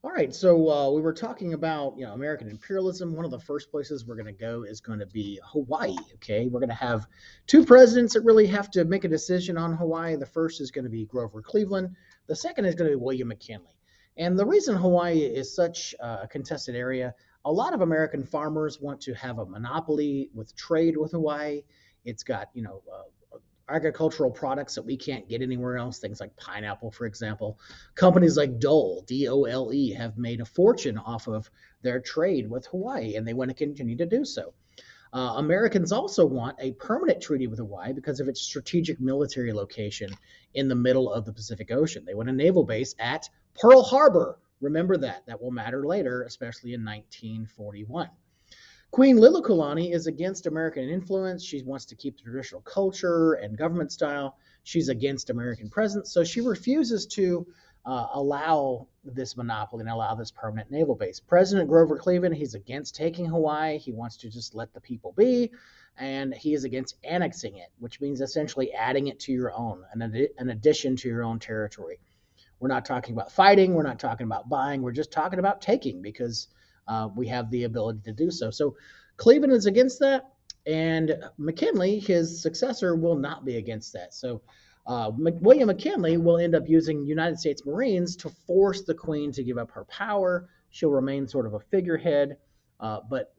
All right, so we were talking about American imperialism. One of the first places we're going to go is going to be Hawaii. Okay, we're going to have two presidents that really have to make a decision on Hawaii. The first is going to be Grover Cleveland. The second is going to be William McKinley. And the reason Hawaii is such a contested area, a lot of American farmers want to have a monopoly with trade with Hawaii. It's got agricultural products that we can't get anywhere else, things like pineapple, for example. Companies like Dole, Dole, have made a fortune off of their trade with Hawaii, and they want to continue to do so. Americans also want a permanent treaty with Hawaii because of its strategic military location in the middle of the Pacific Ocean. They want a naval base at Pearl Harbor. Remember that. That will matter later, especially in 1941. Queen Liliuokalani is against American influence. She wants to keep the traditional culture and government style. She's against American presence, so she refuses to allow this monopoly and allow this permanent naval base. President Grover Cleveland, he's against taking Hawaii. He wants to just let the people be, and he is against annexing it, which means essentially adding it to your own, an addition to your own territory. We're not talking about fighting. We're not talking about buying. We're just talking about taking because we have the ability to do so. So Cleveland is against that, and McKinley, his successor, will not be against that. So William McKinley will end up using United States Marines to force the Queen to give up her power. She'll remain sort of a figurehead, but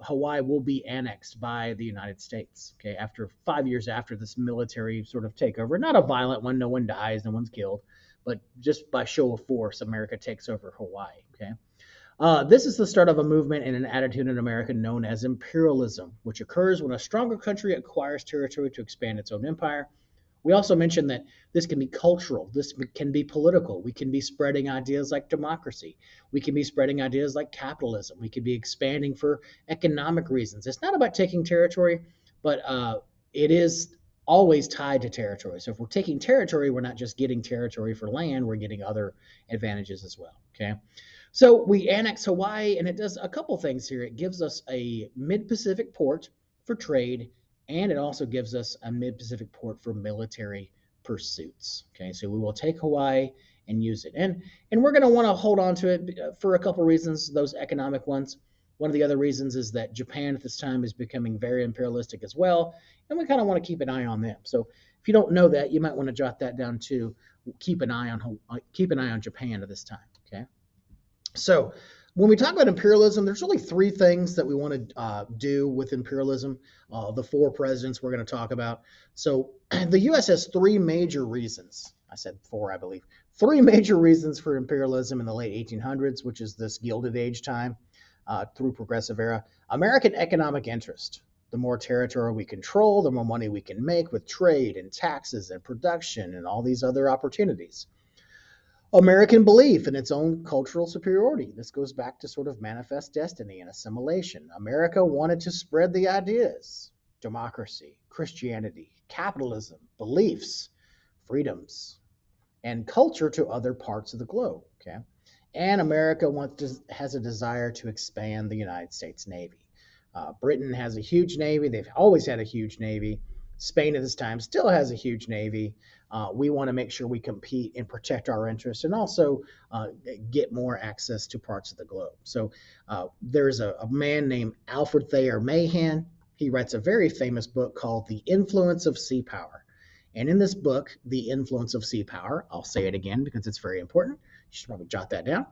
Hawaii will be annexed by the United States. Okay, after 5 years after this military sort of takeover, not a violent one, no one dies, no one's killed, but just by show of force, America takes over Hawaii. Okay. This is the start of a movement and an attitude in America known as imperialism, which occurs when a stronger country acquires territory to expand its own empire. We also mentioned that this can be cultural, this can be political. We can be spreading ideas like democracy. We can be spreading ideas like capitalism. We could be expanding for economic reasons. It's not about taking territory, but it is always tied to territory. So if we're taking territory, we're not just getting territory for land, we're getting other advantages as well. Okay. So we annex Hawaii, and it does a couple things here. It gives us a mid Pacific port for trade, and it also gives us a mid Pacific port for military pursuits. Okay, so we will take Hawaii and use it, and we're going to want to hold on to it for a couple reasons. Those economic ones. One of the other reasons is that Japan at this time is becoming very imperialistic as well, and we kind of want to keep an eye on them. So if you don't know that, you might want to jot that down too. Keep an eye on Japan at this time. Okay. So when we talk about imperialism, there's really three things that we want to do with imperialism. The four presidents we're going to talk about. So the U.S. has three major reasons. I said four, I believe. Three major reasons for imperialism in the late 1800s, which is this Gilded Age time through Progressive Era. American economic interest. The more territory we control, the more money we can make with trade and taxes and production and all these other opportunities. American belief in its own cultural superiority. This goes back to sort of manifest destiny and assimilation. America wanted to spread the ideas democracy, Christianity, capitalism, beliefs, freedoms, and culture to other parts of the globe. Okay. And America has a desire to expand the United States Navy. Britain has a huge navy. They've always had a huge navy. Spain at this time still has a huge navy. We want to make sure we compete and protect our interests and also get more access to parts of the globe. So there's a man named Alfred Thayer Mahan. He writes a very famous book called The Influence of Sea Power. And in this book, The Influence of Sea Power, I'll say it again because it's very important. You should probably jot that down.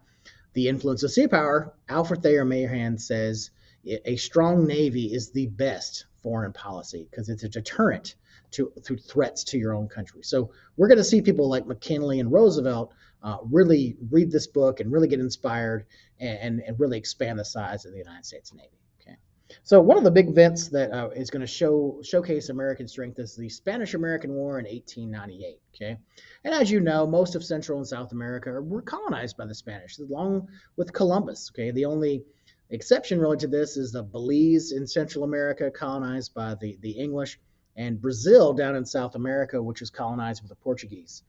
The Influence of Sea Power, Alfred Thayer Mahan says, a strong navy is the best foreign policy because it's a deterrent to threats to your own country. So we're going to see people like McKinley and Roosevelt really read this book and really get inspired and really expand the size of the United States Navy. Okay. So one of the big events that is going to showcase American strength is the Spanish-American War in 1898. Okay. And as you know, most of Central and South America were colonized by the Spanish, along with Columbus. Okay. The only exception really to this is the Belize in Central America, colonized by the English, and Brazil down in South America, which was colonized with the Portuguese.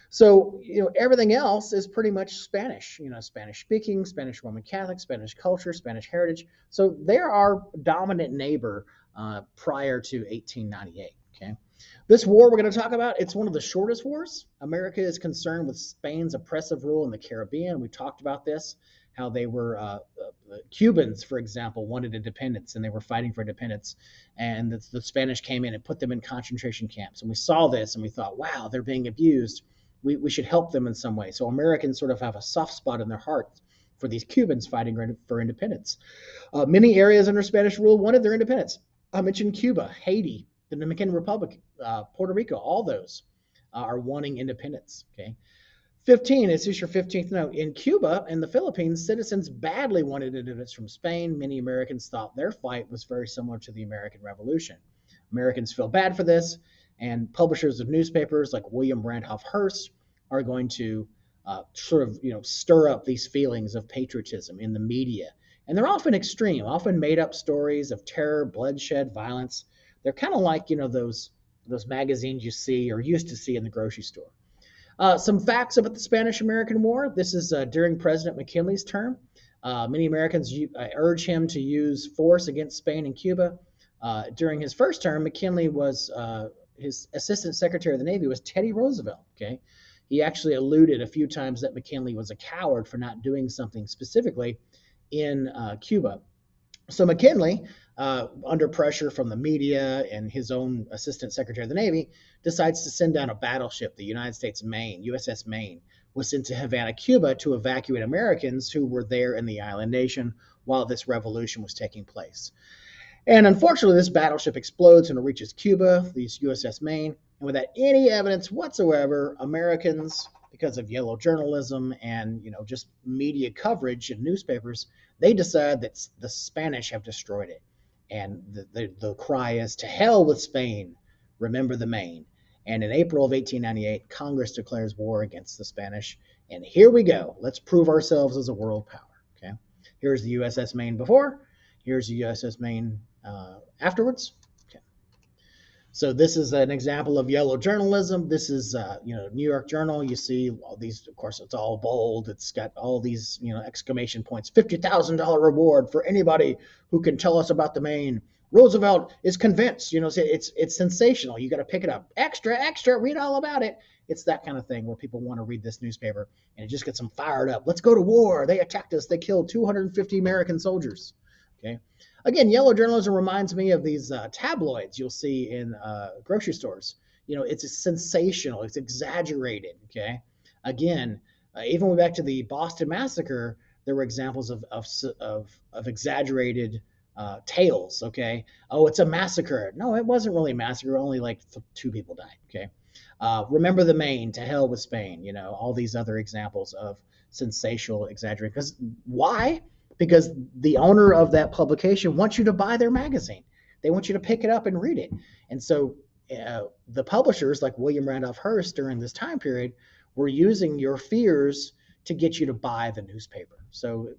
So, everything else is pretty much Spanish, Spanish speaking, Spanish Roman Catholic, Spanish culture, Spanish heritage. So they're our dominant neighbor prior to 1898. Okay. This war we're going to talk about, it's one of the shortest wars. America is concerned with Spain's oppressive rule in the Caribbean. We talked about this, how they were, Cubans, for example, wanted independence and they were fighting for independence. And the Spanish came in and put them in concentration camps. And we saw this and we thought, wow, they're being abused. We should help them in some way. So Americans sort of have a soft spot in their hearts for these Cubans fighting for independence. Many areas under Spanish rule wanted their independence. I mentioned Cuba, Haiti, the Dominican Republic, Puerto Rico, all those are wanting independence. Okay. 15, this is your 15th note. In Cuba and the Philippines, citizens badly wanted independence from Spain. Many Americans thought their fight was very similar to the American Revolution. Americans feel bad for this, and publishers of newspapers like William Randolph Hearst are going to sort of stir up these feelings of patriotism in the media. And they're often extreme, often made up stories of terror, bloodshed, violence. They're kind of like those magazines you see or used to see in the grocery store. Some facts about the Spanish-American War. This is during President McKinley's term. Many Americans urge him to use force against Spain and Cuba. During his first term, McKinley was his assistant secretary of the Navy was Teddy Roosevelt. Okay, he actually alluded a few times that McKinley was a coward for not doing something specifically in Cuba. So McKinley, under pressure from the media and his own assistant secretary of the Navy, decides to send down a battleship. The United States Maine, USS Maine, was sent to Havana, Cuba to evacuate Americans who were there in the island nation while this revolution was taking place. And unfortunately, this battleship explodes and it reaches Cuba, this USS Maine, and without any evidence whatsoever, Americans, because of yellow journalism and just media coverage in newspapers, they decide that the Spanish have destroyed it. And the cry is, to hell with Spain, remember the Maine. And in April of 1898, Congress declares war against the Spanish. And here we go. Let's prove ourselves as a world power. Okay. Here's the USS Maine before. Here's the USS Maine afterwards. Okay. So this is an example of yellow journalism. This is, New York Journal. You see all these, of course, it's all bold. It's got all these, exclamation points. $50,000 reward for anybody who can tell us about the Maine. Roosevelt is convinced. It's sensational. You got to pick it up. Extra, extra. Read all about it. It's that kind of thing where people want to read this newspaper and it just gets them fired up. Let's go to war. They attacked us. They killed 250 American soldiers. Okay. Again, yellow journalism reminds me of these tabloids you'll see in grocery stores. It's sensational. It's exaggerated. Okay. Again, even way back to the Boston Massacre, there were examples of exaggerated tales. Okay. Oh, it's a massacre. No, it wasn't really a massacre. Only like 2 people died. Okay. Remember the Maine, to hell with Spain. All these other examples of sensational exaggeration. Because why? Because the owner of that publication wants you to buy their magazine. They want you to pick it up and read it. And so the publishers like William Randolph Hearst during this time period were using your fears to get you to buy the newspaper. So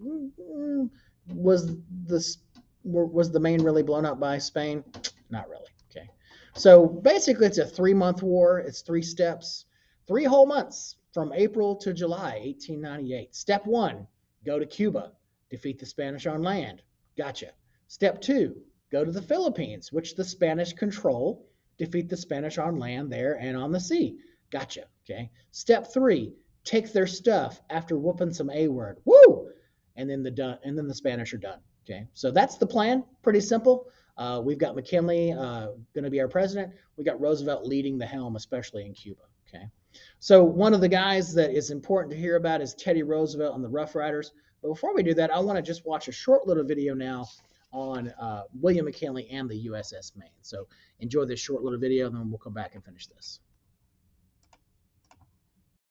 was the Maine really blown up by Spain? Not really. Okay. So basically it's a 3-month war. It's 3 steps, 3 whole months from April to July 1898. Step 1, go to Cuba. Defeat the Spanish on land. Gotcha. Step 2, go to the Philippines, which the Spanish control. Defeat the Spanish on land there and on the sea. Gotcha. Okay. Step 3, take their stuff after whooping some A-word. Woo! And then the Spanish are done. Okay. So that's the plan. Pretty simple. We've got McKinley going to be our president. We got Roosevelt leading the helm, especially in Cuba. Okay. So one of the guys that is important to hear about is Teddy Roosevelt and the Rough Riders. But before we do that, I want to just watch a short little video now on William McKinley and the USS Maine. So enjoy this short little video, and then we'll come back and finish this.